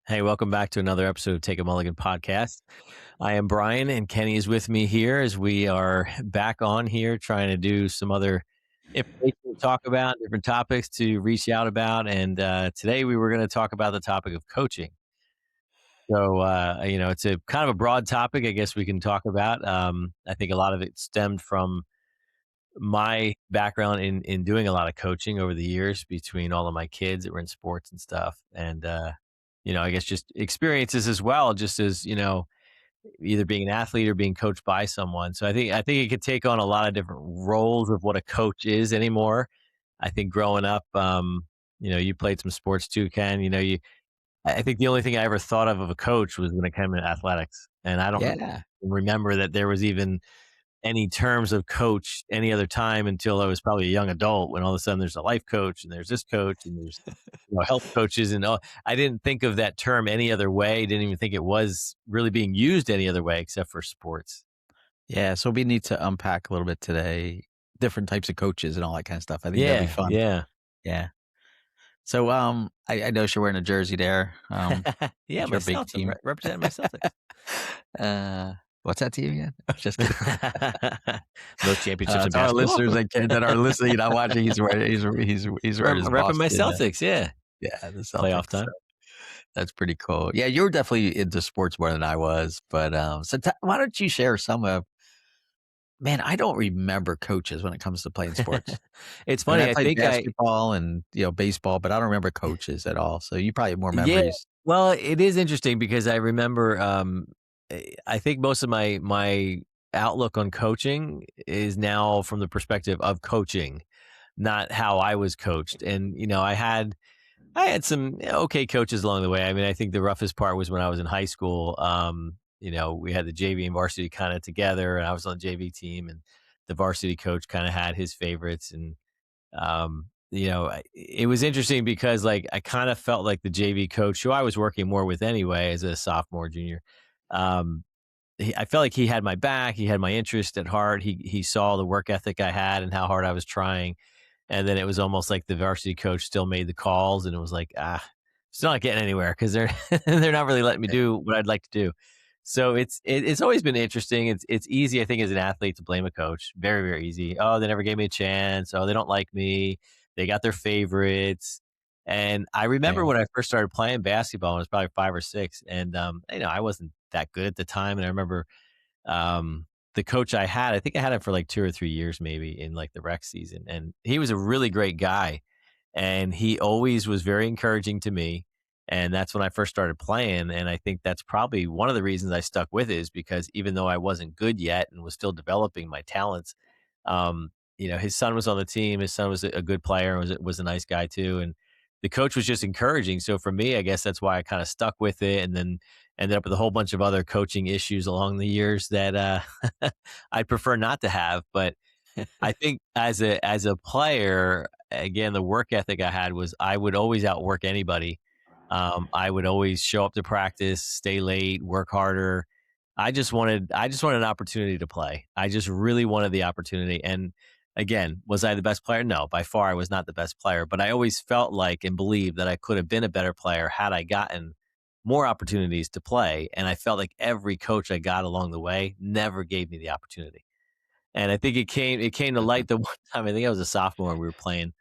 Hey, welcome back to another episode of Take a Mulligan podcast. I am Brian, and Kenny is with me here as we are back on here trying to do some other information to talk about, different topics to reach out about. And today we were going to talk about the topic of coaching. So, it's a kind of a broad topic, I guess we can talk about. I think a lot of it stemmed from my background in doing a lot of coaching over the years between all of my kids that were in sports and stuff. And, I guess just experiences as well, just as, either being an athlete or being coached by someone. So I think it could take on a lot of different roles of what a coach is anymore. I think growing up, you played some sports too, Ken. I think the only thing I ever thought of a coach was when it came to athletics, and I don't Yeah. remember that there was even any terms of coach any other time until I was probably a young adult when all of a sudden there's a life coach and there's this coach and there's health coaches and all. I didn't think of that term any other way. Didn't even think it was really being used any other way except for sports. Yeah, so we need to unpack a little bit today, different types of coaches and all that kind of stuff. I think that'd be Yeah, fun. yeah. Yeah. So, I noticed you're wearing a jersey there. Yeah, You're my a big Celtics, team. representing my Celtics. Uh, what's that team again? Just kidding. Most championships in To our basketball. listeners that are listening, not watching, he's wearing his Repping my Boston, Celtics, yeah. yeah, the Playoff Celtics. So time. that's pretty cool. Yeah, you were definitely into sports more than I was, but why don't you share some of Man, I don't remember coaches when it comes to playing sports. It's I mean, I funny, I played think basketball and, baseball, but I don't remember coaches at all. So you probably have more yeah, memories. well, it is interesting because I remember, I think most of my outlook on coaching is now from the perspective of coaching, not how I was coached. And, I had some okay coaches along the way. I mean, I think the roughest part was when I was in high school. We had the JV and varsity kind of together, and I was on the JV team, and the varsity coach kind of had his favorites. And it was interesting because like I kind of felt like the JV coach, who I was working more with anyway as a sophomore, junior. Um, I felt like he had my back. He had my interest at heart. He saw the work ethic I had and how hard I was trying. And then it was almost like the varsity coach still made the calls, and it was like, still not getting anywhere because they're they're not really letting me Yeah. do what I'd like to do. So it's always been interesting. It's easy, I think, as an athlete to blame a coach. Very, very easy. Oh, they never gave me a chance. Oh, they don't like me. They got their favorites. And I remember Yeah. when I first started playing basketball, I was probably 5 or 6, and I wasn't that good at the time. And I remember the coach I had, I think I had him for like 2 or 3 years, maybe in like the rec season, and he was a really great guy, and he always was very encouraging to me. And that's when I first started playing. And I think that's probably one of the reasons I stuck with it is because even though I wasn't good yet and was still developing my talents, his son was on the team. His son was a good player and was a nice guy too. And the coach was just encouraging. So for me, I guess that's why I kind of stuck with it. And then ended up with a whole bunch of other coaching issues along the years that I'd prefer not to have. But I think as a player, again, the work ethic I had was I would always outwork anybody. I would always show up to practice, stay late, work harder. I just wanted an opportunity to play. I just really wanted the opportunity. And again, was I the best player? No, by far I was not the best player, but I always felt like and believed that I could have been a better player had I gotten more opportunities to play. And I felt like every coach I got along the way never gave me the opportunity. And I think it came to light the one time, I think I was a sophomore and we were playing,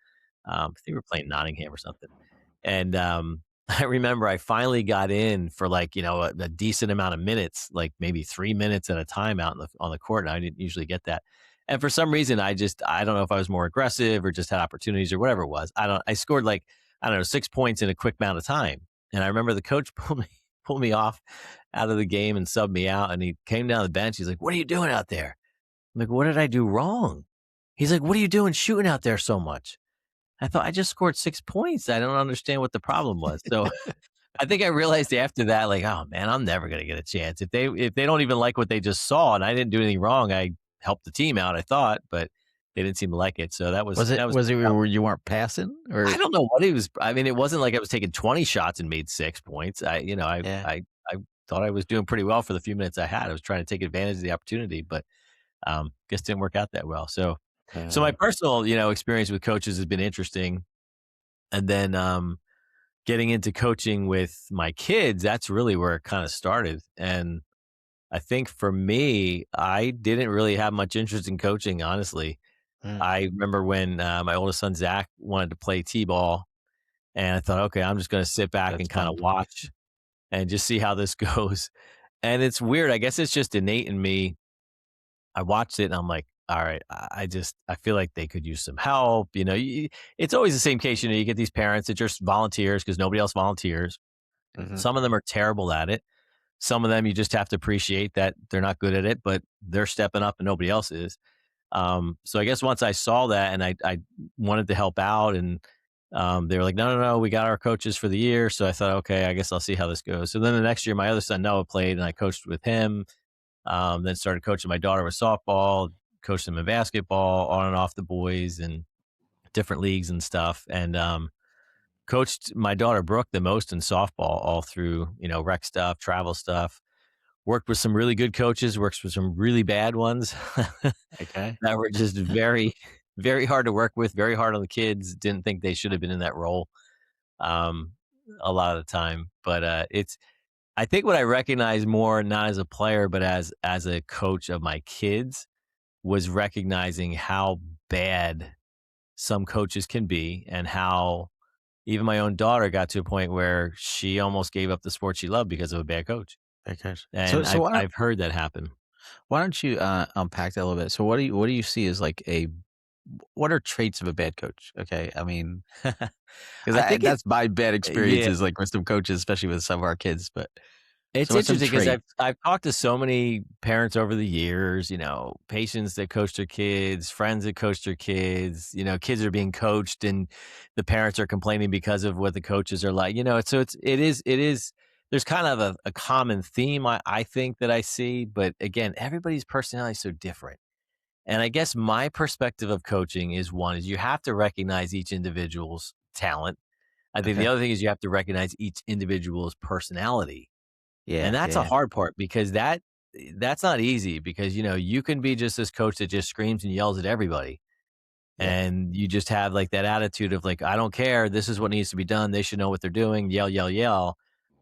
I think we were playing Nottingham or something. And, I remember I finally got in for like, a decent amount of minutes, like maybe 3 minutes at a time out on the court, and I didn't usually get that. And for some reason, I don't know if I was more aggressive or just had opportunities or whatever it was. I scored like, I don't know, 6 points in a quick amount of time. And I remember the coach pulled me off out of the game and subbed me out, and he came down the bench. He's like, "What are you doing out there?" I'm like, "What did I do wrong?" He's like, "What are you doing shooting out there so much?" I thought, "I just scored 6 points. I don't understand what the problem was." So I think I realized after that, like, "Oh man, I'm never gonna get a chance. If they don't even like what they just saw and I didn't do anything wrong, I helped the team out, I thought, but they didn't seem to like it." So that was Was it that was was it where you weren't passing I or don't know what he was. I mean, it wasn't like I was taking 20 shots and made 6 points. yeah. I thought I was doing pretty well for the few minutes I had. I was trying to take advantage of the opportunity, but guess didn't work out that well. So my Uh, personal, experience with coaches has been interesting. And then getting into coaching with my kids, that's really where it kind of started. And I think for me, I didn't really have much interest in coaching, honestly. Mm, I remember when my oldest son, Zach, wanted to play T ball. And I thought, okay, I'm just going to sit back that's and kind fun. of watch and just see how this goes. And it's weird. I guess it's just innate in me. I watched it and I'm like, all right, I feel like they could use some help. It's always the same case. You get these parents that just volunteers because nobody else volunteers. Mhm. Some of them are terrible at it. Some of them you just have to appreciate that they're not good at it, but they're stepping up and nobody else is. So I guess once I saw that and I wanted to help out and they were like, no, no, no, we got our coaches for the year. So I thought, okay, I guess I'll see how this goes. So then the next year, my other son Noah played and I coached with him. Then started coaching my daughter with softball, coached them in basketball, on and off the boys and different leagues and stuff. And coached my daughter Brooke the most in softball all through, rec stuff, travel stuff. Worked with some really good coaches, works with some really bad ones Okay. that were just very, very hard to work with, very hard on the kids. Didn't think they should have been in that role um, a lot of the time. But I think what I recognize more, not as a player, but as a coach of my kids, was recognizing how bad some coaches can be and how even my own daughter got to a point where she almost gave up the sport she loved because of a bad coach. Okay. So And so I've heard that happen. why don't you unpack that a little bit? So what do you see as like a what are traits of a bad coach? Okay, I mean, I because think that's my bad yeah, experiences, like with some coaches, especially with some of our kids. But so it's what's some interesting because traits? I've talked to so many parents over the years, patients that coach their kids, friends that coach their kids, kids are being coached and the parents are complaining because of what the coaches are like, so it is there's kind of a common theme I think that I see, but again, everybody's personality is so different. And I guess my perspective of coaching is you have to recognize each individual's talent. I think the Okay. other thing is you have to recognize each individual's personality, and Yeah, that's yeah, a yeah, hard part because that's not easy because, you can be just this coach that just screams and yells at everybody, yeah, and you just have, like, that attitude of, like, "I don't care. This is what needs to be done. They should know what they're doing. Yell, yell, yell."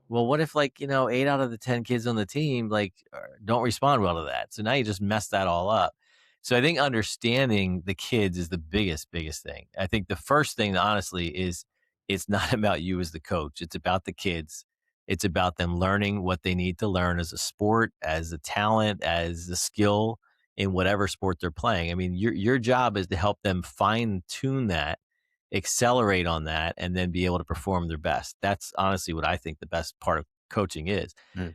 Well, what if, like, 8 out of the 10 kids on the team, like, don't respond well to that? So now you just mess that all up. So I think understanding the kids is the biggest thing. I think the first thing, honestly, is it's not about you as the coach. It's about the kids. It's about them learning what they need to learn as a sport, as a talent, as a skill in whatever sport they're playing. I mean, your job is to help them fine tune that, accelerate on that, and then be able to perform their best. That's honestly what I think the best part of coaching is. mm,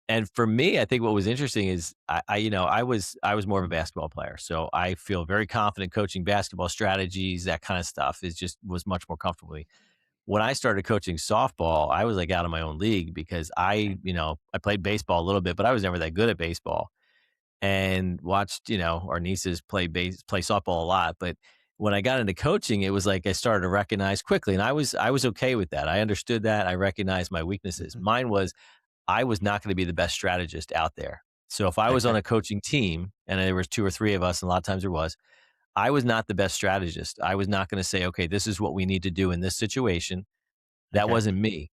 And for me, I think what was interesting is I was more of a basketball player, so I feel very confident coaching basketball strategies, that kind of stuff is just was much more comfortable with me. When I started coaching softball, I was like out of my own league because I played baseball a little bit, but I was never that good at baseball and watched, our nieces play softball a lot. But when I got into coaching, it was like I started to recognize quickly. And I was okay with that. I understood that. I recognized my weaknesses. mhm. Mine was I was not going to be the best strategist out there. So if I was on Okay, a coaching team and there was two or three of us, and a lot of times there was, I was not the best strategist. I was not going to say, okay, this is what we need to do in this situation. That okay, wasn't me.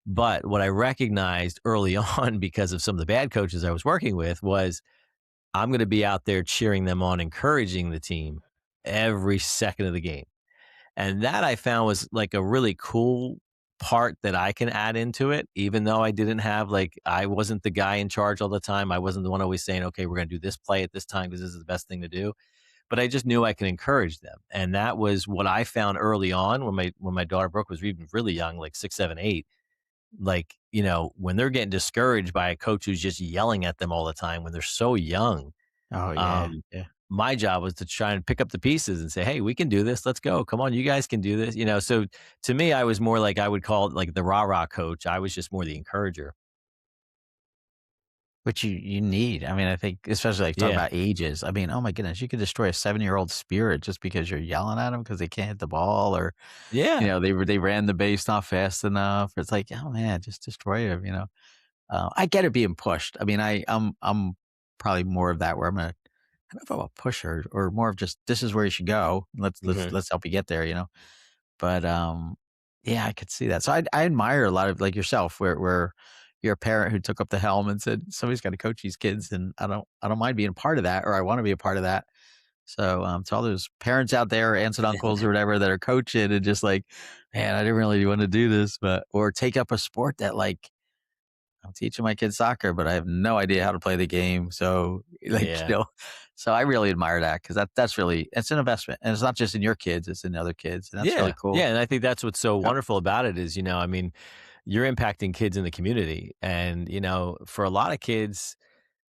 But what I recognized early on because of some of the bad coaches I was working with was I'm gonna be out there cheering them on, encouraging the team every second of the game. And that I found was like a really cool part that I can add into it, even though I didn't have I wasn't the guy in charge all the time. I wasn't the one always saying, okay, we're gonna do this play at this time because this is the best thing to do. But I just knew I could encourage them. And that was what I found early on when my daughter Brooke was even really young, like 6, 7, 8. When they're getting discouraged by a coach who's just yelling at them all the time when they're so young, oh yeah, um, yeah. my job was to try and pick up the pieces and say, "Hey, we can do this. Let's go. Come on, you guys can do this." So to me, I was more like I would call it like the rah-rah coach. I was just more the encourager. Which you need. I mean, I think especially like talking Yeah. about ages. I mean, oh my goodness, you could destroy a 7-year-old spirit just because you're yelling at them because they can't hit the ball or Yeah. they ran the base not fast enough. It's like, oh man, just destroy them. I get it being pushed. I mean, I'm probably more of that where I don't know if I'm a pusher or more of just this is where you should go. Let's Mhm. let's help you get there. But Yeah, I could see that. So I admire a lot of like yourself where you're a parent who took up the helm and said, "Somebody's gotta coach these kids, and I don't mind being a part of that, or I wanna be a part of that." So, to all those parents out there, aunts and uncles or whatever that are coaching and just like, "Man, I didn't really wanna do this," but or take up a sport that like, I'm teaching my kids soccer, but I have no idea how to play the game. So, like, Yeah. so I really admire that because that's really it's an investment, and it's not just in your kids, it's in other kids, and that's really Yeah. cool. Yeah, and I think that's what's so Yep. wonderful about it is, I mean, you're impacting kids in the community, and, for a lot of kids,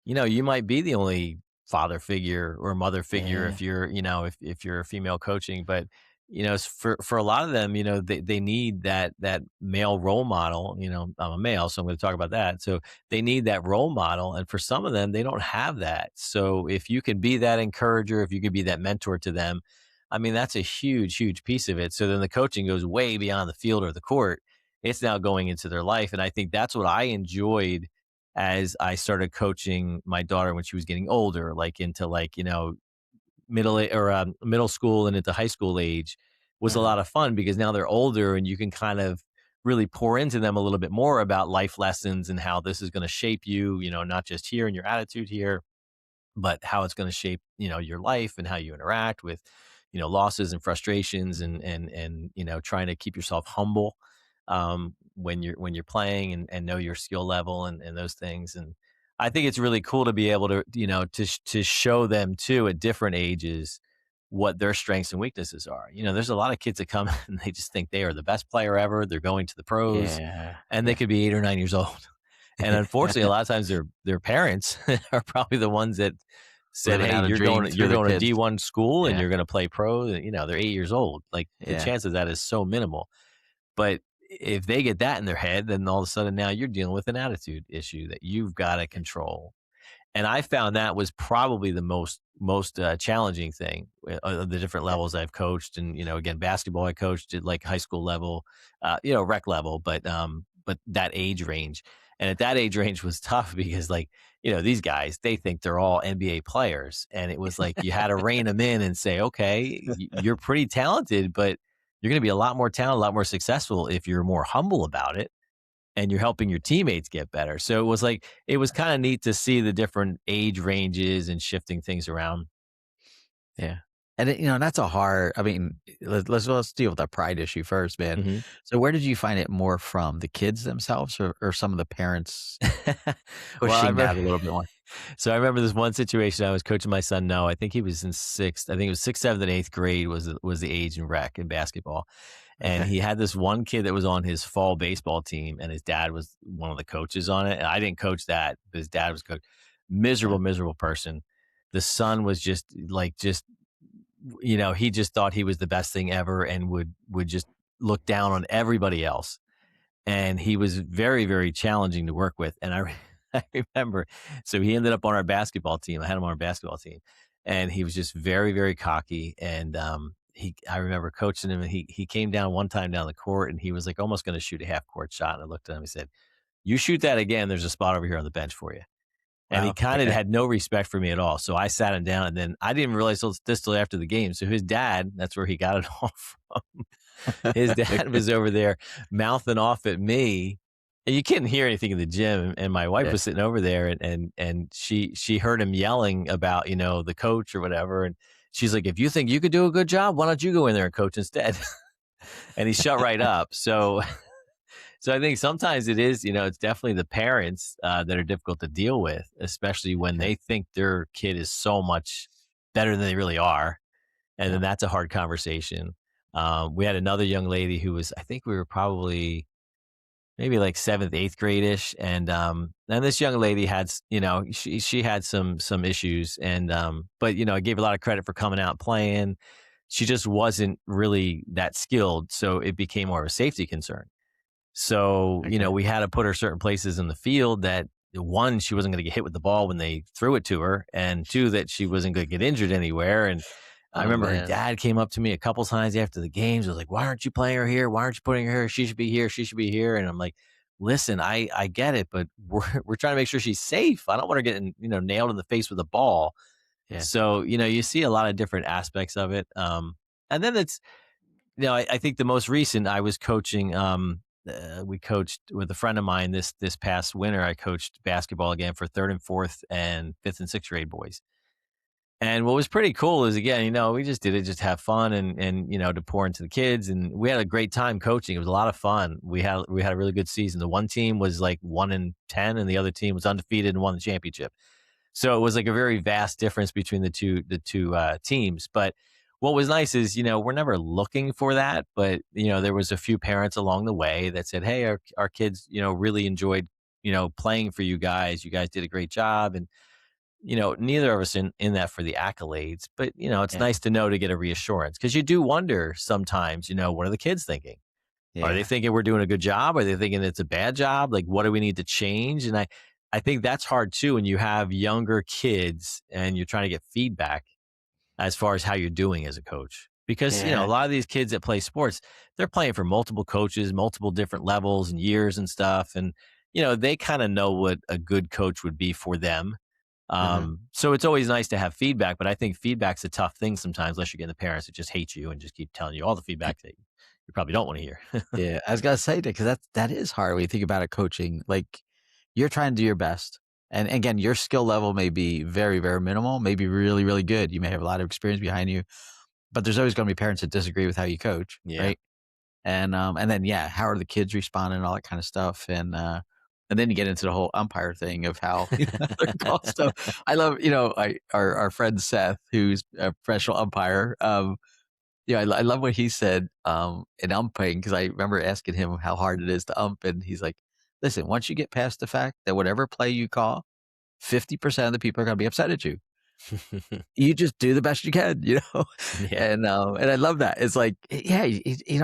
you might be the only father figure or mother figure Yeah. if you're, if you're a female coaching, but for a lot of them, they need that male role model. I'm a male, so I'm going to talk about that. So they need that role model, and for some of them, they don't have that. So if you can be that encourager, if you could be that mentor to them, I mean, that's a huge, huge piece of it. So then the coaching goes way beyond the field or the court. It's now going into their life, and I think that's what I enjoyed as I started coaching my daughter when she was getting older, like into like, middle school and into high school age was a Uh-huh. lot of fun because now they're older and you can kind of really pour into them a little bit more about life lessons and how this is going to shape you, not just here and your attitude here, but how it's going to shape, your life and how you interact with, losses and frustrations and trying to keep yourself humble when you're playing and know your skill level and those things. And I think it's really cool to be able to, to show them too at different ages what their strengths and weaknesses are. There's a lot of kids that come and they just think they are the best player ever. They're going to the pros Yeah. and they Yeah. could be 8 or 9 years old. And unfortunately, a lot of times their parents are probably the ones that said, Living "Hey, out a you're dream going through you're the going to kids. D1 school and Yeah. you're going to play pro." They're 8 years old. Like the Yeah. chance of that is so minimal. But if they get that in their head, then all of a sudden now you're dealing with an attitude issue that you've got to control. And I found that was probably the most challenging thing, of the different Yeah. levels I've coached. And, again, basketball I coached at like high school level, rec level, but that age range. And at that age range was tough because like, these guys, they think they're all NBA players. And it was like you had to rein them in and say, okay, you're pretty talented, but you're going to be a lot more talented, a lot more successful if you're more humble about it and you're helping your teammates get better. So it was like it was kind of neat to see the different age ranges and shifting things around. Yeah. And that's a hard, I mean, let's deal with that pride issue first, man. Mhm. So where did you find it more from? The kids themselves or some of the parents Well, I pushing remember that a little bit more? so I remember this one situation I was coaching my son. No, I think he was in 6th. I think it was 6th, 7th, and 8th grade was the age in rec in basketball. And Okay. he had this one kid that was on his fall baseball team, and his dad was one of the coaches on it. And I didn't coach that, but his dad was coach. Yeah. Miserable, miserable person. The son was just he just thought he was the best thing ever and would just look down on everybody else. And he was very, very challenging to work with. And I remember, so he ended up on our basketball team. I had him on our basketball team, and he was just very, very cocky. And I remember coaching him, and he came down one time down the court, and he was like almost going to shoot a half court shot. And I looked at him, and said, "You shoot that again, there's a spot over here on the bench for you." And he Wow. kinda Okay. had no respect for me at all, so I sat him down, and then I didn't realize till after the game, so his dad, that's where he got it all from. His dad Okay. was over there mouthing off at me, and you couldn't hear anything in the gym, and my wife Yeah. was sitting over there, and she heard him yelling about, the coach or whatever, and she's like, "If you think you could do a good job, why don't you go in there and coach instead?" And he shut right up, so I think sometimes it is, it's definitely the parents that are difficult to deal with, especially when Yeah. they think their kid is so much better than they really are. And then Yeah. that's a hard conversation. We had another young lady who was, I think we were probably maybe like 7th, 8th grade-ish. And this young lady had, she had some issues. But, I gave her a lot of credit for coming out and playing. She just wasn't really that skilled. So it became more of a safety concern. So, Okay. we had to put her certain places in the field that one, she wasn't going to get hit with the ball when they threw it to her, and two, that she wasn't going to get injured anywhere. And I Oh remember her man. dad came up to me a couple times after the games, was like, "Why aren't you playing her here? Why aren't you putting her here? She should be here. She should be here." And I'm like, "Listen, I get it, but we're trying to make sure she's safe. I don't want her getting nailed in the face with a ball." Yeah. So you see a lot of different aspects of it. And then No, I think the most recent I was coaching, we coached with a friend of mine this past winter. I coached basketball again for 3rd and 4th and 5th and 6th grade boys. And what was pretty cool is, again, we just did it just have fun and to pour into the kids, and we had a great time coaching. It was a lot of fun. We had a really good season. The one team was like 1-10, and the other team was undefeated and won the championship. So it was like a very vast difference between the two teams. But what was nice is, we're never looking for that, but there was a few parents along the way that said, "Hey, our kids, really enjoyed, playing for you guys. You guys did a great job." And neither of us in that for the accolades, but it's Yeah, nice to know, to get a reassurance, because you do wonder sometimes, what are the kids thinking? Are they yeah, thinking we're doing a good job? Are they thinking it's a bad job? Like, what do we need to change? And I think that's hard too when you have younger kids and you're trying to get feedback as far as how you're doing as a coach. Because, a yeah, lot of these kids that play sports, they're playing for multiple coaches, multiple different levels and years and stuff. And, they kind of know what a good coach would be for them. uh So it's always nice to have feedback, but I think feedback's a tough thing sometimes, unless you're getting the parents that just hate you and just keep telling you all the feedback that you probably don't want to hear. yeah. I was gonna say that because that is hard when you think about it. Coaching, like you're trying to do your best, and again, your skill level may be very, very minimal, maybe really, really good. You may have a lot of experience behind you, but there's always going to be parents that disagree with how you coach, Yeah. right? And then yeah, how are the kids responding and all that kind of stuff, and then you get into the whole umpire thing of how they're called stuff. I love our friend Seth, who's a professional umpire. Yeah, I love what he said in umpiring because I remember asking him how hard it is to ump, and he's like, "Listen, once you get past the fact that whatever play you call, 50% of the people are going to be upset at you. You just do the best you can, you know?" Yeah. And I love that. It's like, yeah,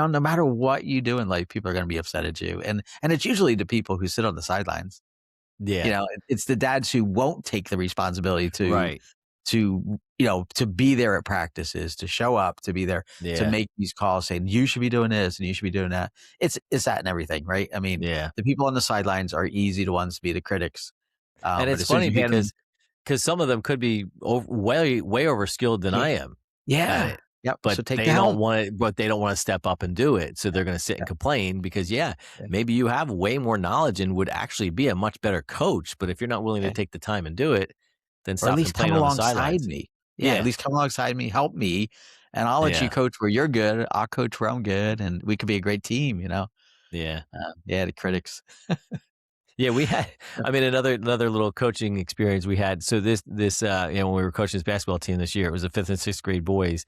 no matter what you do in life, people are gonna be upset at you, and it's usually the people who sit on the sidelines. Yeah. It's the dads who won't take the responsibility Right. to be there at practices, to show up, to be there, to Yeah. make these calls saying, "You should be doing this and you should be doing that." It's that and everything, right? I mean, Yeah. the people on the sidelines are easy to ones to be the critics, And but it's as soon as funny you hand them. because some of them could be way over skilled than Yeah. I am at Yeah. it, Yep, but so take the they don't helm. want to, but they don't want to step up and do it. So they're going to sit and Yeah, complain because, yeah, yeah, maybe you have way more knowledge and would actually be a much better coach. But if you're not willing to yeah. take the time and do it, then Or at stop least come complaining on the alongside sidelines. me. Yeah, at Yeah. least come alongside me, help me, and I'll let you Yeah. coach where you're good, I'll coach where I'm good, and we could be a great team, you know? Yeah. Yeah, the critics. Yeah, we had I mean, another little coaching experience we had. So when we were coaching this basketball team this year, it was the 5th and 6th grade boys,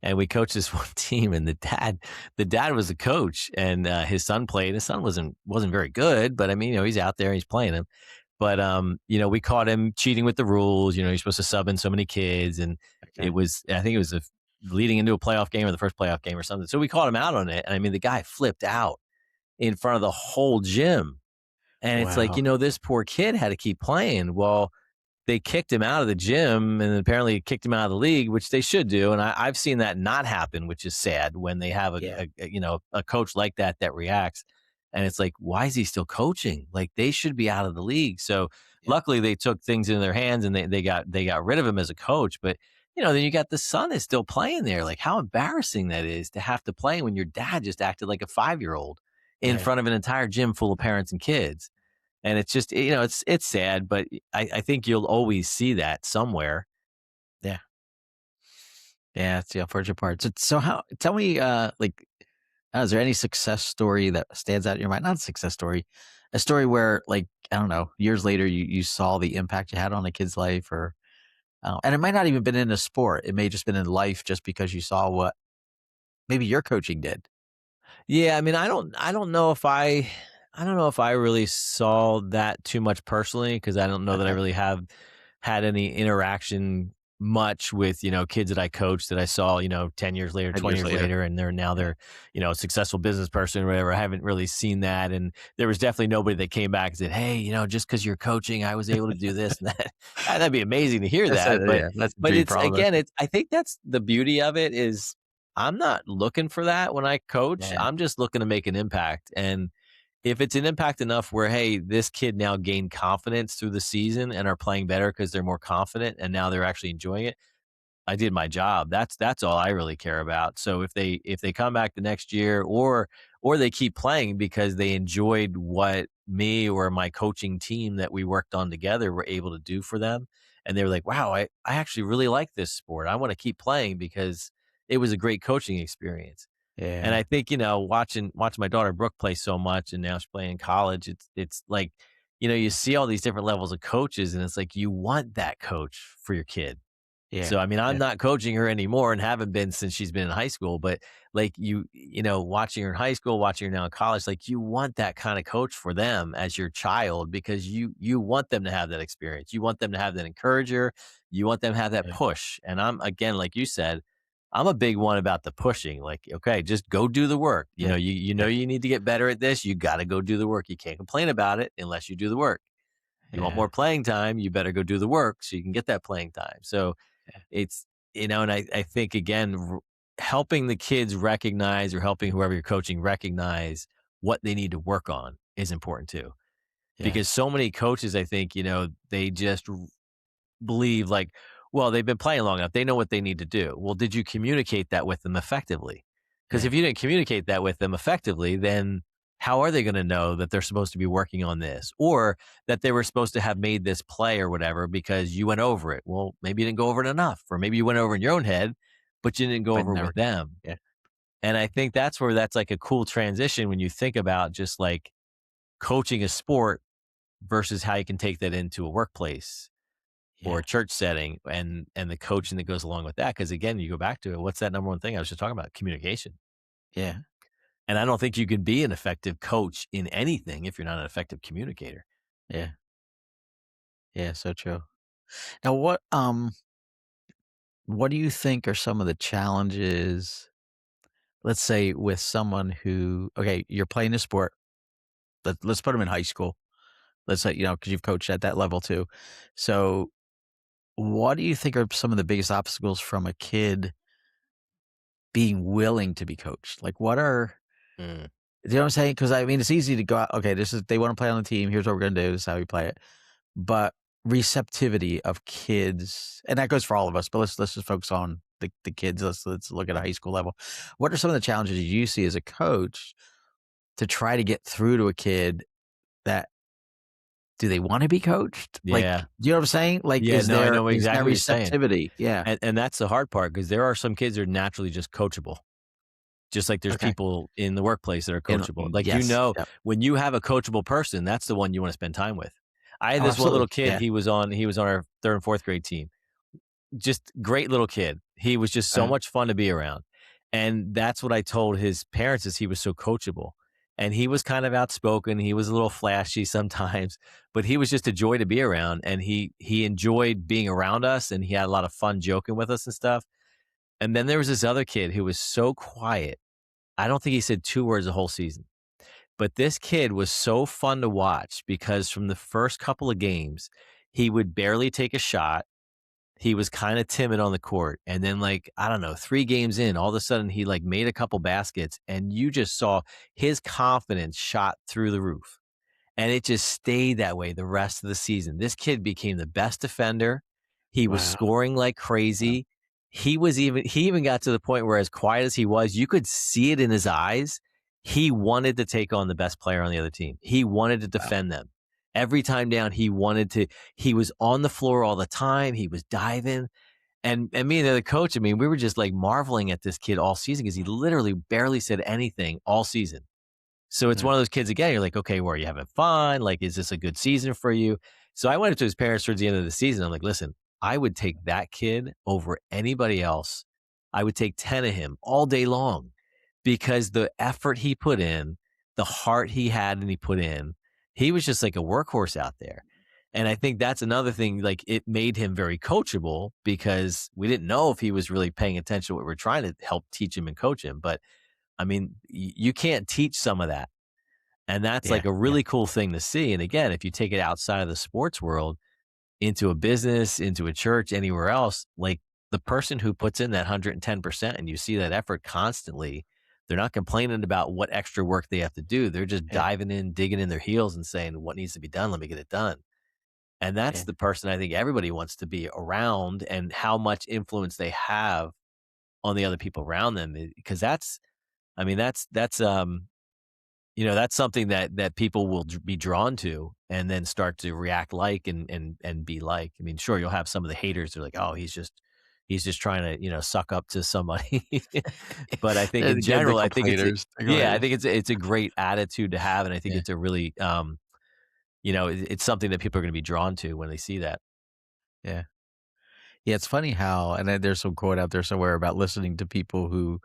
and we coached this one team, and the dad was the coach, and, his son played. His son wasn't very good, but I mean, he's out there, he's playing him. But, we caught him cheating with the rules. You're supposed to sub in so many kids, and Okay. I think it was leading into a playoff game or the first playoff game or something. So we called him out on it, and I mean, the guy flipped out in front of the whole gym. And it's like, Wow. this poor kid had to keep playing. Well, they kicked him out of the gym and apparently kicked him out of the league, which they should do. And I've seen that not happen, which is sad when they have Yeah, a coach like that reacts. And it's like, why is he still coaching? Like, they should be out of the league. So yeah, luckily they took things in their hands and they got rid of him as a coach. But then you got the son is still playing there. Like, how embarrassing that is to have to play when your dad just acted like a 5-year-old in yeah, front of an entire gym full of parents and kids. And it's just, it's sad, but I think you'll always see that somewhere. yeah. Yeah, it's the unfortunate part. So how tell me, is there any success story that stands out in your mind? Not a success story, a story where, like, I don't know, years later, you saw the impact you had on a kid's life or, and it might not even been in a sport. It may just been in life just because you saw what maybe your coaching did. Yeah, I mean, I don't know if I really saw that too much personally, because I don't know that I Okay. really have had any interaction much with, kids that I coached that I saw, 10 years later, 10 20 years years later. later, and Yeah. they're, a successful business person or whatever. I haven't really seen that. And there was definitely nobody that came back and said, "Hey, just because you're coaching, I was able to do this and that." That'd be amazing to hear that. But That's a but dream it's problem. again, I think that's the beauty of it is I'm not looking for that when I coach. Yeah, I'm just looking to make an impact. And if it's an impact enough where, hey, this kid now gained confidence through the season and are playing better because they're more confident and now they're actually enjoying it, I did my job. That's all I really care about. So if they come back the next year or they keep playing because they enjoyed what me or my coaching team that we worked on together were able to do for them, and they were like, "Wow, I actually really like this sport. I want to keep playing because it was a great coaching experience." And Yeah. I think, watching my daughter Brooke play so much and now she's playing in college, it's like, you see all these different levels of coaches and it's like you want that coach for your kid. Yeah. So, I mean, I'm Yeah. not coaching her anymore and haven't been since she's been in high school, but, like, watching her in high school, watching her now in college, like, you want that kinda coach for them as your child because you want them to have that experience. You want them to have that encourager. You want them to have that Yeah. push, and I'm again, like you said, I'm a big one about the pushing, like, "Okay, just go do the work." Yeah. You know Yeah. you need to get better at this, you gotta go do the work. You can't complain about it unless you do the work. You want Yeah. more playing time, you better go do the work so you can get that playing time. So, Yeah. it's and I think again, helping the kids recognize or helping whoever you're coaching recognize what they need to work on is important too. Yeah. Because so many coaches, I think, they just believe like, well, they've been playing long enough. They know what they need to do. Well, did you communicate that with them effectively? Because Yeah. if you didn't communicate that with them effectively, then how are they going to know that they're supposed to be working on this or that they were supposed to have made this play or whatever because you went over it? Well, maybe you didn't go over it enough, or maybe you went over in your own head, but you didn't go But over never. with them. Yeah. And I think that's where that's like a cool transition when you think about just like coaching a sport versus how you can take that into a workplace or Yeah. a church setting and the coaching that goes along with that. Because again, you go back to it, what's that number one thing I was just talking about? Communication. Yeah. And I don't think you can be an effective coach in anything if you're not an effective communicator. Yeah. Yeah. So true. Now, what do you think are some of the challenges, let's say, with someone who, okay, you're playing a sport. Let's put them in high school. Let's say, because you've coached at that level too. So, what do you think are some of the biggest obstacles from a kid being willing to be coached? Like, Mm. you know what I'm saying? Because I mean, it's easy to go out, okay, they want to play on the team. Here's what we're going to do. This is how we play it. But receptivity of kids, and that goes for all of us, but let's just focus on the kids. Let's look at a high school level. What are some of the challenges you see as a coach to try to get through to a kid that do they want to be coached? Like, Yeah. do you know what I'm saying? Like, Yeah. No, I know is there exactly what you're saying. receptivity? Yeah. And that's the hard part because there are some kids that are naturally just coachable. Just like there's Okay. people in the workplace that are coachable. Like, Yes. Yep. when you have a coachable person, that's the one you wanna spend time with. I had Oh, this one little absolutely. kid, Yeah. he was on our 3rd and 4th grade team. Just great little kid. He was just so Uh, much fun to be around. And that's what I told his parents is he was so coachable. And he was kind of outspoken, he was a little flashy sometimes, but he was just a joy to be around, and he enjoyed being around us, and he had a lot of fun joking with us and stuff. And then there was this other kid who was so quiet. I don't think he said 2 words the whole season. But this kid was so fun to watch because from the first couple of games, he would barely take a shot. He was kinda timid on the court, and then, like, I don't know, 3 games in, all of a sudden, he, like, made a couple baskets, and you just saw his confidence shot through the roof. And it just stayed that way the rest of the season. This kid became the best defender. He was wow. scoring like Wow. crazy. He even got to the point where as quiet as he was, you could see it in his eyes. He wanted to take on the best player on the other team. He wanted to Wow. defend them. Every time down, he was on the floor all the time. He was diving. And me and the other coach, I mean, we were just like marveling at this kid all season because he literally barely said anything all season. So it's Yeah. one of those kids again, you're like, "Okay, well, are you having fun? Like, is this a good season for you?" So I went up to his parents towards the end of the season. I'm like, "Listen, I would take that kid over anybody else. I would take 10 of him all day long because the effort he put in, the heart he had and he put in, he was just like a workhorse out there." And I think that's another thing, like, it made him very coachable because we didn't know if he was really paying attention to what we're trying to help teach him and coach him, but I mean, you can't teach some of that. And that's Yeah. like a Yeah. really cool thing to see. And again, if you take it outside of the sports world into a business, into a church, anywhere else, like the person who puts in that 110% and you see that effort constantly, they're not complaining about what extra work they have to do. They're just Yeah. diving in, digging in their heels and saying, what needs to be done? Let me get it done. And that's Yeah. the person I think everybody wants to be around, and how much influence they have on the other people around them, because that's, I mean, that's something that people will be drawn to and then start to react like and be like. I mean, sure, you'll have some of the haters that are like, "Oh, he's just trying to, suck up to somebody." But I think They're in the general, I think complainers, the yeah, I complainers. think it's a great attitude to have, and I think Yeah, it's a really, it's something that people are gonna be drawn to when they see that. yeah. Yeah, it's funny how and then there's some quote out there somewhere about listening to people who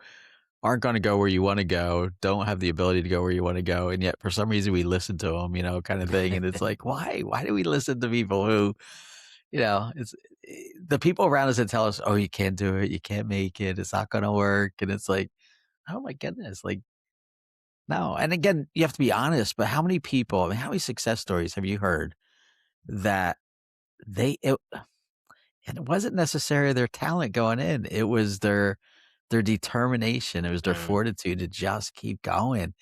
aren't gonna go where you wanna go, don't have the ability to go where you wanna go, and yet for some reason we listen to them, kinda thing, and it's like, why? Why do we listen to people who, it's the people around us that tell us, "Oh, you can't do it, you can't make it, it's not gonna work," and it's like, "Oh my goodness," like, no, and again, you have to be honest, but how many people I mean, how many success stories have you heard that they it and it wasn't necessarily their talent going in, it was their determination, it was their Mm. fortitude to just keep going.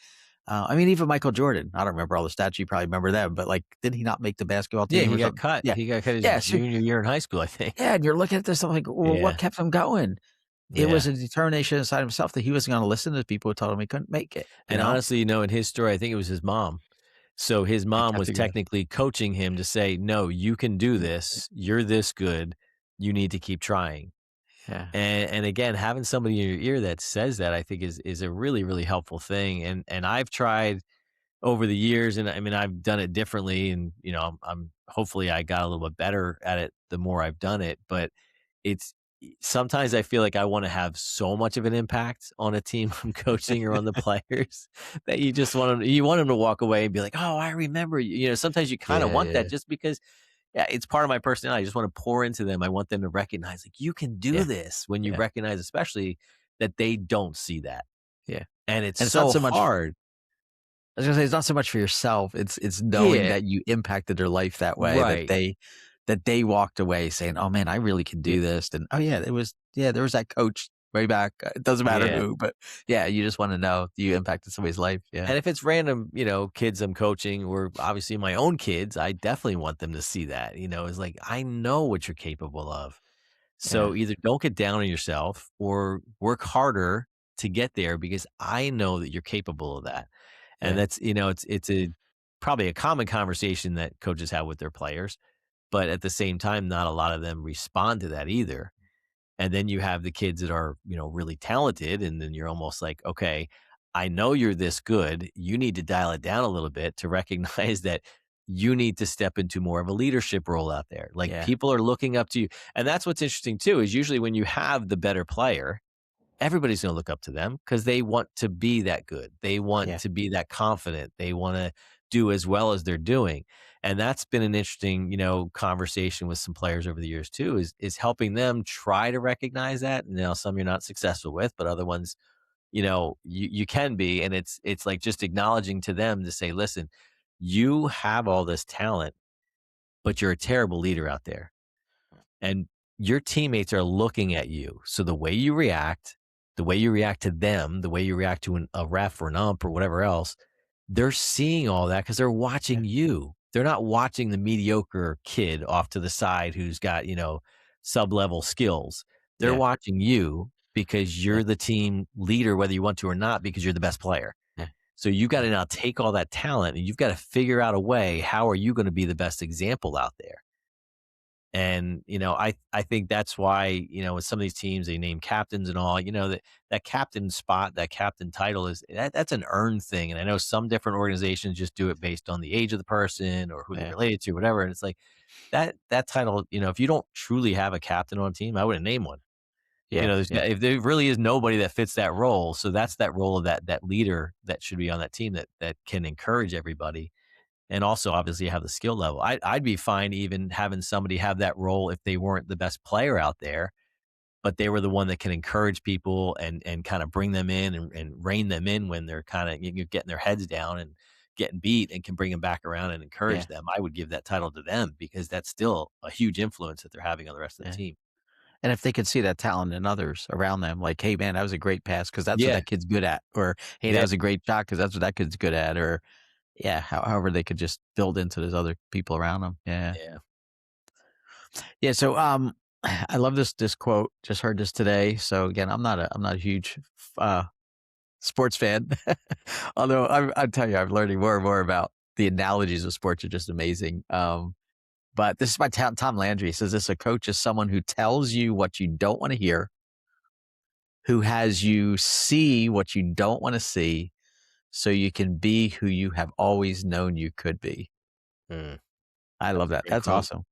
I mean, even Michael Jordan, I don't remember all the stats, you probably remember them, but, like, did he not make the basketball Yeah, team he or got something? cut. Yeah. He got cut his Yeah, so junior year in high school, I think. yeah, and you're looking at this, I'm like, "Well, what Yeah, kept him going?" It was yeah. a determination inside himself that he wasn't gonna listen to the people who told him he couldn't make it, you And know? honestly, in his story, I think it was his mom. So his It mom kept was it going. technically coaching him to say, "No, you can do this. You're this good. You need to keep trying." Yeah, And again, having somebody in your ear that says that, I think is a really, really helpful thing. And I've tried over the years, and I mean, I've done it differently, and I'm hopefully I got a little bit better at it the more I've done it. But it's sometimes I feel like I want to have so much of an impact on a team I'm coaching or on the players that you want them to walk away and be like, "Oh, I remember you." Sometimes you kind of yeah, want that yeah, just because, yeah, it's part of my personality. I just want to pour into them. I want them to recognize, like, you can do yeah, this, when you yeah, recognize, especially that they don't see that. yeah, And it's and it's not so so much hard. I was gonna say it's not so much for yourself, it's knowing Yeah, that you impacted their life that way, right. that they walked away saying, "Oh, man, I really can Yeah, do this," and, "Oh, yeah, there was that coach way back," it doesn't matter yeah. who, but, yeah, you just wanna know you impacted somebody's life, yeah, And if it's random, kids I'm coaching, or obviously my own kids, I definitely want them to see that. It's like, I know what you're capable of. yeah, So either don't get down on yourself or work harder to get there, because I know that you're capable of that. And yeah, that's, it's a probably a common conversation that coaches have with their players, but at the same time, not a lot of them respond to that either. And then you have the kids that are, really talented. And then you're almost like, okay, I know you're this good. You need to dial it down a little bit to recognize that you need to step into more of a leadership role out there. Like, yeah, people are looking up to you. And that's what's interesting too, is usually when you have the better player, everybody's going to look up to them because they want to be that good. They want yeah, to be that confident. They want to do as well as they're doing. And that's been an interesting, conversation with some players over the years too, is helping them try to recognize that. Now, some you're not successful with, but other ones, you can be. And it's like just acknowledging to them to say, listen, you have all this talent, but you're a terrible leader out there, and your teammates are looking at you. So the way you react to them, the way you react to a ref or an ump or whatever else, they're seeing all that because they're yeah, watching you. They're not watching the mediocre kid off to the side who's got, sub level skills. They're yeah, watching you because yeah, you're the team leader, whether you want to or not, because you're the best player. yeah, So you got yeah, to now take all that talent and you've got to figure out a way. How are you going to be the best example out there? And, I think that's why, with some of these teams, they name captains and all, that captain spot, that captain title that's an earned thing. And I know some different organizations just do it based on the age of the person or who they're yeah, related to, whatever. And it's like that title, if you don't truly have a captain on a team, I wouldn't name one. yeah, yeah, If there really is nobody that fits that role. So that's that role of that leader that should be on that team, that can encourage everybody, and also obviously have the skill level. I'd be fine even having somebody have that role if they weren't the best player out there, but they were the one that can encourage people and kind of bring them in and rein them in when they're kind of getting their heads down and getting beat, and can bring them back around and yeah, encourage them. I would give that title to them because that's still a huge influence that they're having on the rest of the yeah. team. And if they could see that talent in others around them, like, "Hey, man, that was a great pass because that's what Yeah, that kid's good at," or, "Hey, that yeah, was a great shot because that's what that kid's good at," or yeah, however they could just build into those other people around them. Yeah. yeah. Yeah, so, I love this quote, just heard this today. So, again, I'm not a huge, sports fan, although I tell you, I'm learning more and more about the analogies of sports are just amazing. But this is by Tom Landry. He says this: "A coach is someone who tells you what you don't wanna hear, who has you see what you don't wanna see, so you can be who you have always known you could be." Mm, I that's love a that. great That's quote. awesome.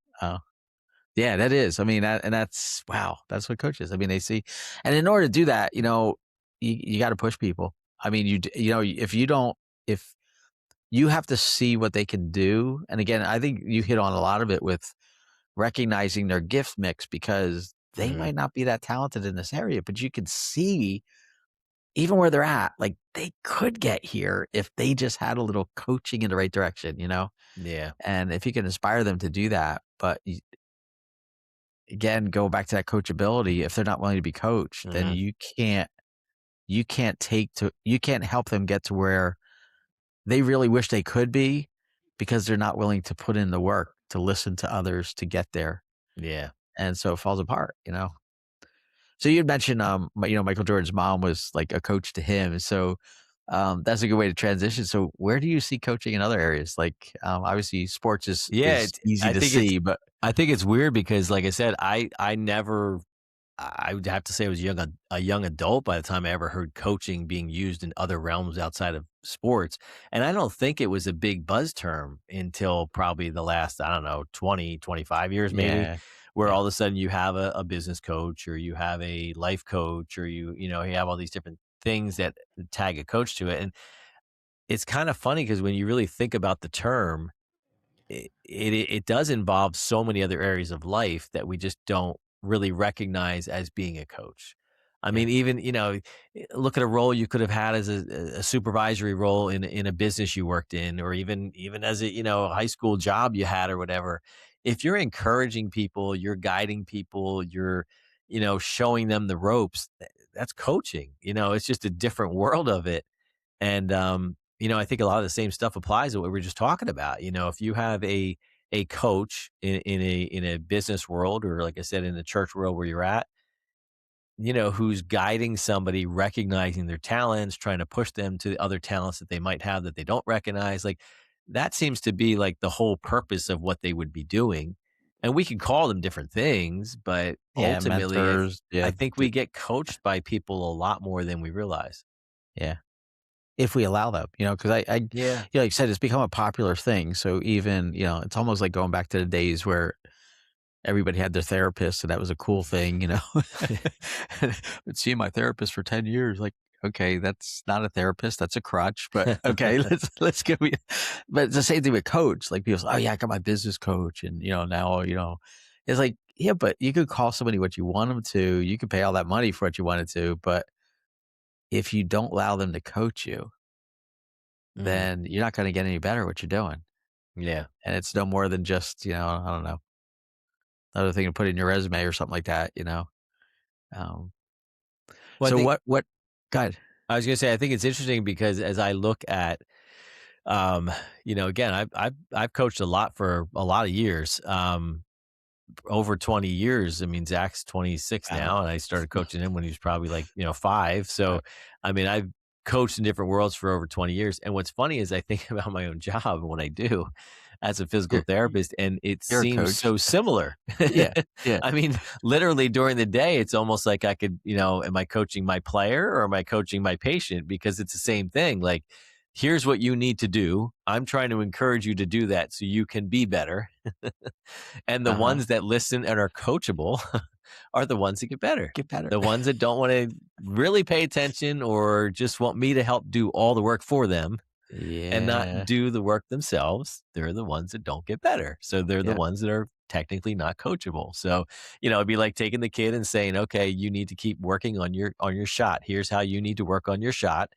Yeah, that is. I mean, that's wow. That's what coaches. I mean, they see, and in order to do that, you got to push people. I mean, if you don't, if you have to see what they can do, and again, I think you hit on a lot of it with recognizing their gift mix because they Mhm. might not be that talented in this area, but you can see even where they're at, like they could get here if they just had a little coaching in the right direction. Yeah. And if you can inspire them to do that, but again, go back to that coachability. If they're not willing to be coached, then Mhm. you can't help them get to where they really wish they could be because they're not willing to put in the work to listen to others to get there. Yeah. And so it falls apart. So you had mentioned, Michael Jordan's mom was like a coach to him. So that's a good way to transition. So where do you see coaching in other areas? Like, obviously sports is Yeah, is easy I to think it's see, but I think it's weird because, like I said, I never I would have to say I was a young adult by the time I ever heard coaching being used in other realms outside of sports, and I don't think it was a big buzz term until probably the last, I don't know, 20, 25 years maybe, yeah, where yeah, all of a sudden you have a business coach or you have a life coach or you have all these different things that tag a coach to it, and it's kind of funny because when you really think about the term, it does involve so many other areas of life that we just don't really recognize as being a coach. I yeah, mean, even, look at a role you could have had as a supervisory role in a business you worked in, or even as a high school job you had or whatever. If you're encouraging people, you're guiding people, you're showing them the ropes, that's coaching. It's just a different world of it. And, I think a lot of the same stuff applies to what we were just talking about. If you have a coach in a business world, or like I said, in the church world where you're at, who's guiding somebody, recognizing their talents, trying to push them to the other talents that they might have that they don't recognize. Like that seems to be like the whole purpose of what they would be doing. And we can call them different things, but yeah, ultimately, I mentors, I yeah, think we get coached by people a lot more than we realize. yeah. If we allow them, because Yeah. like you said, it's become a popular thing. So even, it's almost like going back to the days where everybody had their therapist, and that was a cool thing. Been seeing my therapist for 10 years. Like, okay, that's not a therapist, that's a crutch. But okay, let's give me. But it's the same thing with coach. Like people say, oh yeah, I got my business coach, and now it's like, yeah, but you could call somebody what you want them to. You could pay all that money for what you wanted to, but if you don't allow them to coach you, Mhm. then you're not going to get any better at what you're doing. Yeah. And it's no more than just, I don't know, another thing to put in your resume or something like that. Um, Well, I so think what, God, I was gonna say, I think it's interesting because as I look at, again, I've coached a lot for a lot of years, over 20 years. I mean, Zach's 26 wow. now, and I started coaching him when he was probably like, 5. So, I mean, I've coached in different worlds for over 20 years. And what's funny is I think about my own job when I do as a physical You're therapist, and it you're a seems coach. so similar. Yeah, yeah, I mean, literally during the day, it's almost like I could, am I coaching my player or am I coaching my patient? Because it's the same thing. Like, here's what you need to do. I'm trying to encourage you to do that so you can be better. And the uh-huh. ones that listen and are coachable are the ones that get better. Get better. The ones that don't wanna really pay attention or just want me to help do all the work for them and not Yeah, do the work themselves, they're the ones that don't get better. So they're the yeah, ones that are technically not coachable. So, it'd be like taking the kid and saying, "Okay, you need to keep working on your shot. Here's how you need to work on your shot.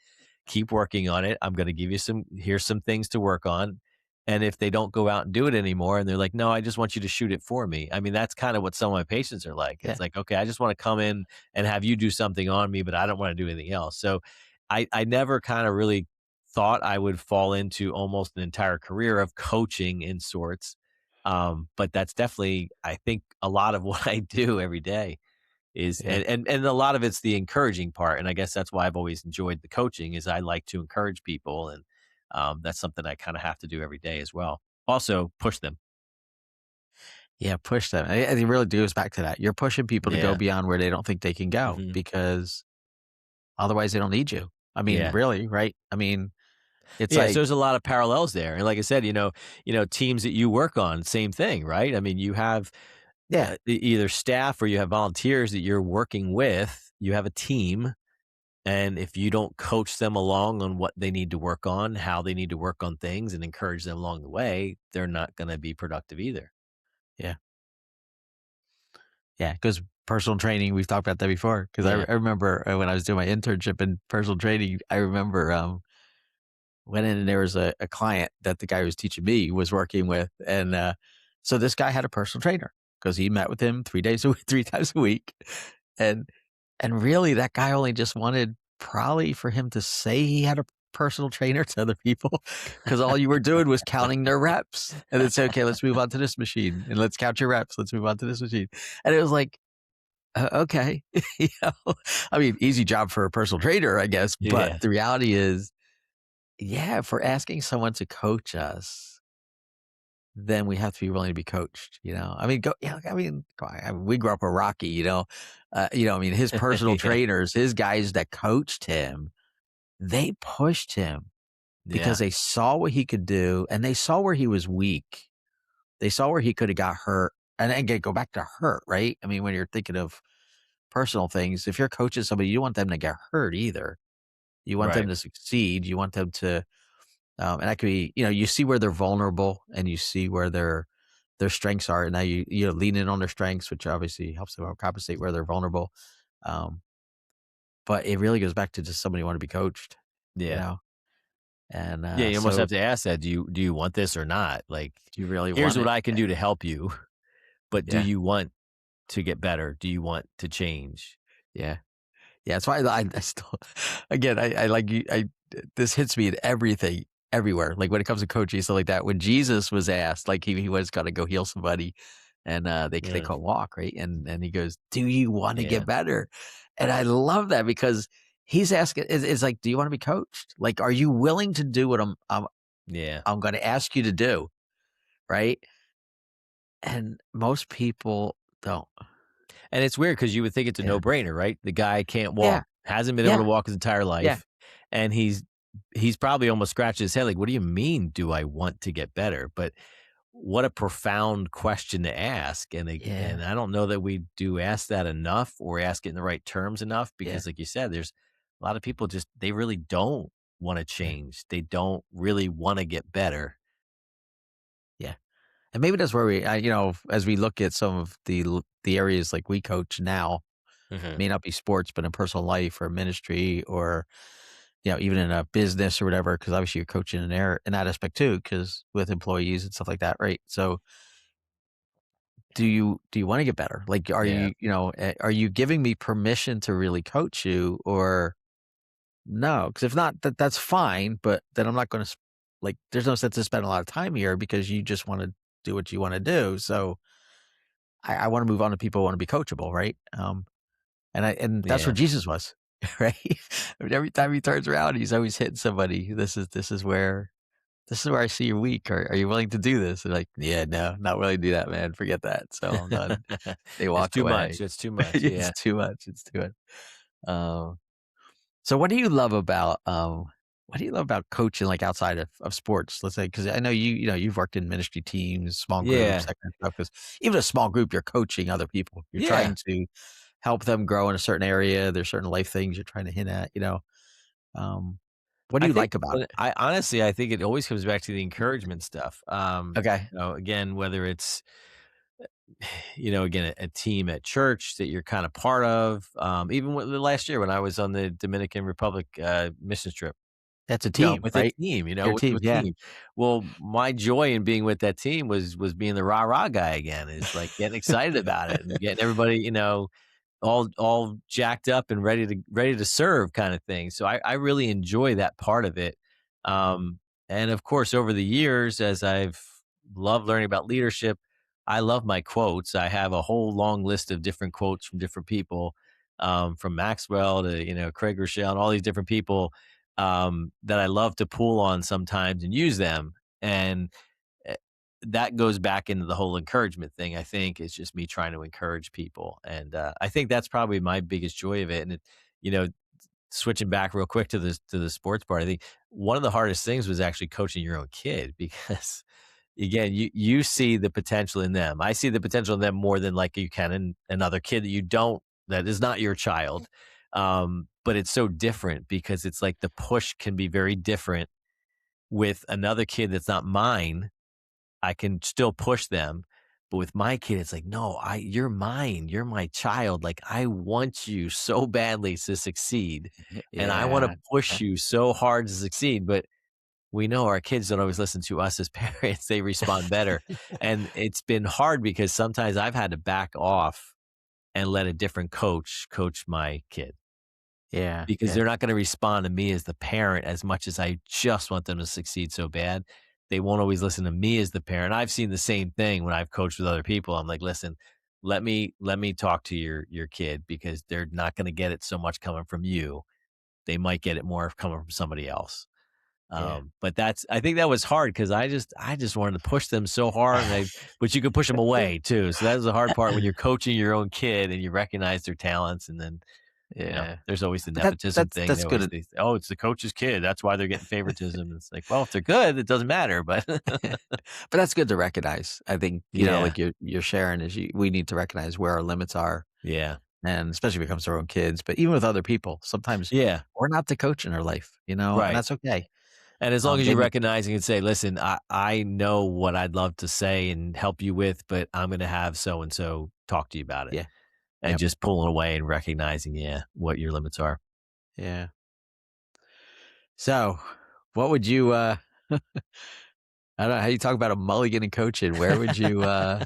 Keep working on it. I'm gonna give you here's some things to work on." And if they don't go out and do it anymore and they're like, "No, I just want you to shoot it for me." I mean, that's kind of what some of my patients are like. It's yeah, like, "Okay, I just wanna come in and have you do something on me, but I don't wanna do anything else." So I never kinda really thought I would fall into almost an entire career of coaching in sorts. But that's definitely, I think, a lot of what I do every day is, Yeah. and a lot of it's the encouraging part, and I guess that's why I've always enjoyed the coaching is I like to encourage people, and, that's something I kinda have to do every day as well. Also, push them. Yeah, push them. And it really goes back to that. You're pushing people to go Yeah. beyond where they don't think they can go Mhm. because otherwise they don't need you. I mean, Yeah. really, right? I mean, it's Yeah, so like, there's a lot of parallels there, and like I said, teams that you work on, same thing, right? I mean, you have, yeah, either staff or you have volunteers that you're working with, you have a team, and if you don't coach them along on what they need to work on, how they need to work on things, and encourage them along the way, they're not gonna be productive either. yeah, yeah. Because personal training, we've talked about that before. Because Yeah. I remember when I was doing my internship in personal training, I remember went in and there was a client that the guy who was teaching me was working with. And so this guy had a personal trainer because he met with him 3 days a week, 3 times a week. And really that guy only just wanted probably for him to say he had a personal trainer to other people because all you were doing was counting their reps. And then say, okay, let's move on to this machine and let's count your reps. Let's move on to this machine. And it was like, okay, you know, I mean, easy job for a personal trainer, I guess. But Yeah. the reality is, yeah, if we're asking someone to coach us, then we have to be willing to be coached, you know? I mean, I mean, we grew up with Rocky, I mean, his personal Yeah. trainers, his guys that coached him, they pushed him because Yeah. they saw what he could do and they saw where he was weak. They saw where he could have got hurt. And again, go back to hurt, right? I mean, when you're thinking of personal things, if you're coaching somebody, you don't want them to get hurt either. You want them Right. to succeed. You want them to and that could be, you see where they're vulnerable and you see where their strengths are. And now you lean in on their strengths, which obviously helps them compensate where they're vulnerable. Um, but it really goes back to just somebody want to be coached, you Yeah. know? And Yeah, you almost so have to ask that, do you want this or not? Like, do you really here's want what it? I can do to help you, but do Yeah. you want to get better? Do you want to change? Yeah. Yeah, that's why I still again, I like you this hits me in everything, everywhere, like, when it comes to coaching, stuff like that. When Jesus was asked, like, he was gonna go heal somebody, and, they Mm, couldn't walk, right? And he goes, "Do you wanna yeah. get better?" And I love that because he's asking it's like, "Do you wanna be coached? Like, are you willing to do what Yeah. I'm gonna ask you to do?" Right? And most people don't. And it's weird because you would think it's a Yeah. no-brainer, right? The guy can't Yeah. walk, hasn't been able Yeah. to walk his entire Yeah. life, and he's probably almost scratched his head like, "What do you mean, do I want to get better?" But what a profound question to ask, and Yeah. I don't know that we do ask that enough or ask it in the right terms enough Yeah. because like you said, there's a lot of people just they really don't wanna Yeah. change. They don't really wanna get better. Yeah. And maybe that's where as we look at some of the areas like we coach now, Mhm. may not be sports, but in personal life or ministry or, even in a business or whatever, because obviously you're coaching in that aspect too, because with employees and stuff like that, right? So do you want to get better? Like, Yeah. are you giving me permission to really coach you or no? Because if not, that's fine, but then I'm not going to like, there's no sense to spend a lot of time here because you just want to do what you want to do. So I wanna move on to people who wanna be coachable, right? And that's where Yeah. Jesus was, right? I mean, every time he turns around, he's always hitting somebody. This is where I see you're weak. Are you willing to do this? They're like, "Yeah, no, not willing to do that, man. Forget that." So I'm done. They It's walk too much, away. it's too much, It's yeah. too much. It's too much. Um, so what do you love about coaching, like, outside of sports? Let's say, because I know you've worked in ministry teams, small groups, Yeah. that kind of stuff. Because even a small group, you're coaching other people. You're Yeah. trying to help them grow in a certain area. There's certain life things you're trying to hint at. Um, what do I you think like about when it? I honestly, I think it always comes back to the encouragement stuff. Okay. Again, whether it's, again, a team at church that you're kind of part of, even with the last year when I was on the Dominican Republic mission trip, That's a team, with a right? team, Your with team, a yeah. team. Well, my joy in being with that team was being the rah rah guy again. Is like getting excited about it and getting everybody, all jacked up and ready to serve kind of thing. So I really enjoy that part of it. Um, and of course, over the years, as I've love learning about leadership. I love my quotes. I have a whole long list of different quotes from different people, from Maxwell to Craig Rochelle and all these different people, that I love to pull on sometimes and use them. And eh, that goes back into the whole encouragement thing. I think it's just me trying to encourage people, and I think that's probably my biggest joy of it. And you know, switching back real quick to the sports part, I think one of the hardest things was actually coaching your own kid because again, you see the potential in them. I see the potential in them more than like you can in another kid that you don't that is not your child. But it's so different because it's like the push can be very different with another kid that's not mine. I can still push them. But with my kid, it's like, no, you're mine. You're my child. Like I want you so badly to succeed. And I want to Yeah. push Okay. you so hard to succeed. But we know our kids don't always listen to us as parents. They respond better. And it's been hard because sometimes I've had to back off and let a different coach my kid Yeah. because Yeah. they're not going to respond to me as the parent as much as I just want them to succeed so bad. They won't always listen to me as the parent. I've seen the same thing when I've coached with other people. I'm like, listen, let me talk to your kid because they're not going to get it so much coming from you. They might get it more coming from somebody else. Yeah. But I think that was hard because I just wanted to push them so hard, but you could push them away too. So that was the hard part when you're coaching your own kid and you recognize their talents, and then Yeah. there's always the But that nepotism that's thing. that's good. Oh, it's the coach's kid. That's why they're getting favoritism. It's like, well, if they're good, it doesn't matter. But But that's good to recognize. I think, yeah, like you're sharing is we need to recognize where our limits are, yeah, and especially when it comes to our own kids, but even with other people, sometimes yeah, we're not the coach in their life, and right. that's okay. And as long as They you make recognize and can say, listen, I know what I'd love to say and help you with, but I'm going to have so and so talk to you about it. Yeah. And Yep. just pulling away and recognizing, yeah, what your limits are. Yeah. So, what would you, I don't know how you talk about a mulligan in coaching. Where would you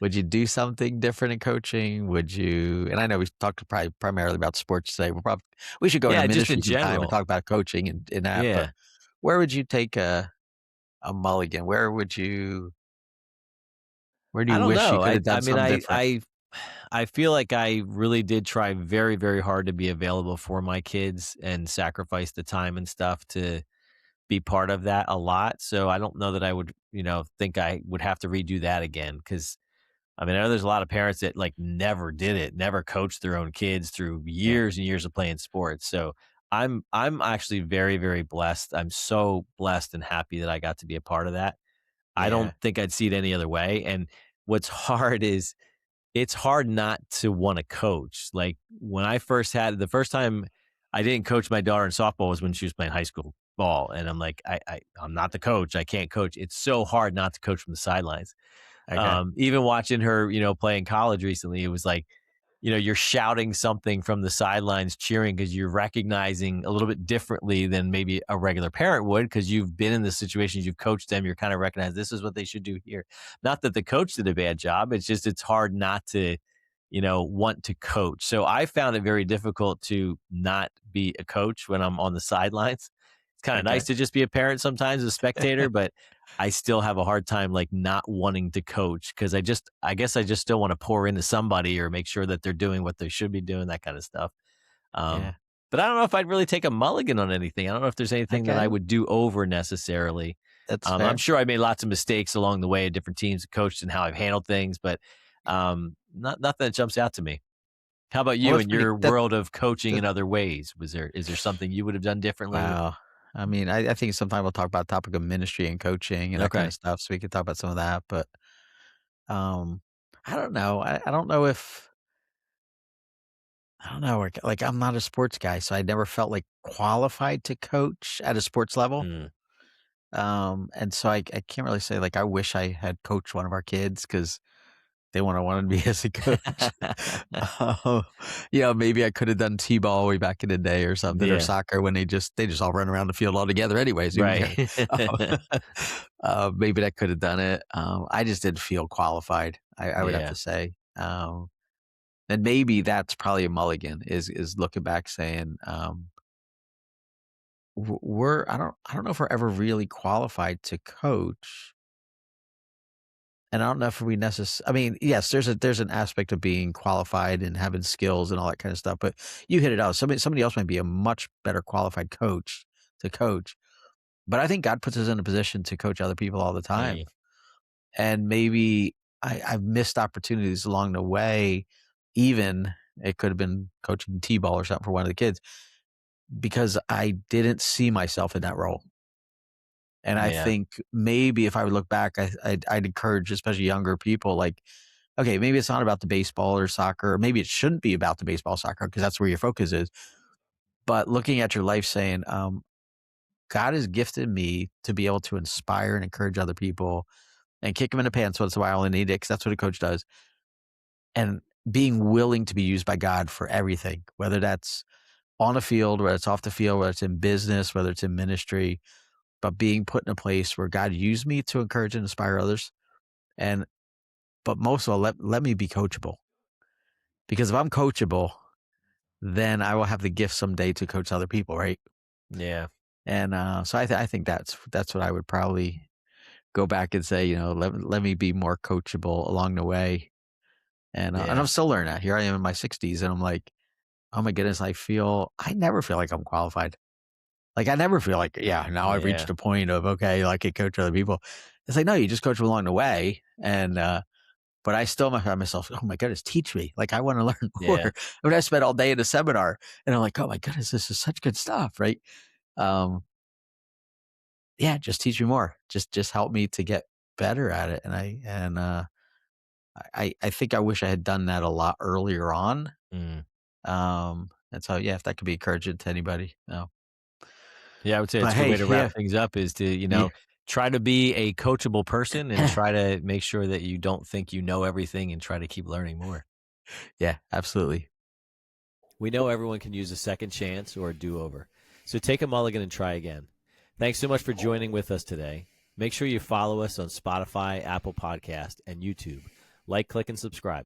do something different in coaching? Would you and I know we talked probably primarily about sports today. We should go into Yeah, just in ministry sometime and general. talk about coaching and that, but Yeah. where would you take a mulligan? Where do I you don't wish you know. could I have done I mean, something I different? I I feel like I really did try very, very hard to be available for my kids and sacrifice the time and stuff to be part of that a lot. So I don't know that I would, think I would have to redo that again because I mean, I know there's a lot of parents that like never did it, never coached their own kids through Yeah. years and years of playing sports. So I'm actually very, very blessed. I'm so blessed and happy that I got to be a part of that. I Yeah. don't think I'd see it any other way. And what's hard is it's hard not to wanna coach. Like, when I first had the first time I didn't coach my daughter in softball was when she was playing high school ball, and I'm like, I'm not the coach, I can't coach. It's so hard not to coach from the sidelines. Okay. Even watching her, play in college recently, it was like, you're shouting something from the sidelines, cheering because you're recognizing a little bit differently than maybe a regular parent would because you've been in the situations, you've coached them, you're kind of recognize this is what they should do here. Not that the coach did a bad job. It's just it's hard not to, want to coach. So I found it very difficult to not be a coach when I'm on the sidelines. It's kind of nice Okay. to just be a parent sometimes, a spectator, but I still have a hard time like not wanting to coach because I guess I just still want to pour into somebody or make sure that they're doing what they should be doing, that kind of stuff. Yeah. Um, but I don't know if I'd really take a mulligan on anything. I don't know if there's anything that I Okay. would do over necessarily. That's I'm fair. sure I made lots of mistakes along the way at different teams, coached, and how I've handled things, but nothing that jumps out to me. How about Well, you that's in pretty your world of coaching that in other ways? Is there something you would have done differently? wow. I mean, I think sometime we'll talk about the topic of ministry and coaching and that kind Okay. of stuff, so we could talk about some of that, but, um, I don't know. I don't know if I don't know, like, I'm not a sports guy, so I never felt, like, qualified to coach at a sports level, Mm. and so I can't really say, like, I wish I had coached one of our kids because they wanted me as a coach. Oh, maybe I could have done T-ball way back in the day or something, or Yeah. soccer when they just all run around the field all together anyways, who Right. cares? Maybe I could have done it. I just didn't feel qualified, I would have Yeah. to say. And maybe that's probably a mulligan is looking back saying, we're I don't know if we're ever really qualified to coach, And I don't know if we I mean, yes, there's an aspect of being qualified and having skills and all that kind of stuff, but you hit it out. Somebody else might be a much better qualified coach to coach, but I think God puts us in a position to coach other people all the time. Mm, And maybe I've missed opportunities along the way. Even it could have been coaching T-ball or something for one of the kids because I didn't see myself in that role. And I yeah, think maybe if I would look back, I'd encourage, especially younger people, like, okay, maybe it's not about the baseball or soccer, or maybe it shouldn't be about the baseball, soccer, because that's where your focus is. But looking at your life saying, God has gifted me to be able to inspire and encourage other people and kick them in the pants once in a while and need it, because that's what a coach does. And being willing to be used by God for everything, whether that's on the field, whether it's off the field, whether it's in business, whether it's in ministry, but being put in a place where God used me to encourage and inspire others. And but most of all, let me be coachable. Because if I'm coachable, then I will have the gift someday to coach other people, right? yeah, And so I think that's what I would probably go back and say. Let me be more coachable along the way. And yeah, I'm still learning that. Here I am in my 60s, and I'm like, oh my goodness, I never feel like I'm qualified. Like I never feel like, yeah, now I've yeah, reached a point of okay, like I can coach other people. It's like no, you just coach them along the way, and but I still might find myself, oh my goodness, teach me. Like I want to learn more. yeah, I mean, I spent all day in a seminar and I'm like, oh my goodness, this is such good stuff. Right. Um, yeah, just teach me more. Just help me to get better at it. And I think I wish I had done that a lot earlier on. mm. And so, yeah, if that could be encouraging to anybody. No. Yeah, I would say it's But a good way hey, to wrap yeah. things up is to, Yeah. try to be a coachable person and try to make sure that you don't think you know everything and try to keep learning more. Yeah, absolutely. We know everyone can use a second chance or a do-over. So take a mulligan and try again. Thanks so much for joining with us today. Make sure you follow us on Spotify, Apple Podcast, and YouTube. Like, click, and subscribe.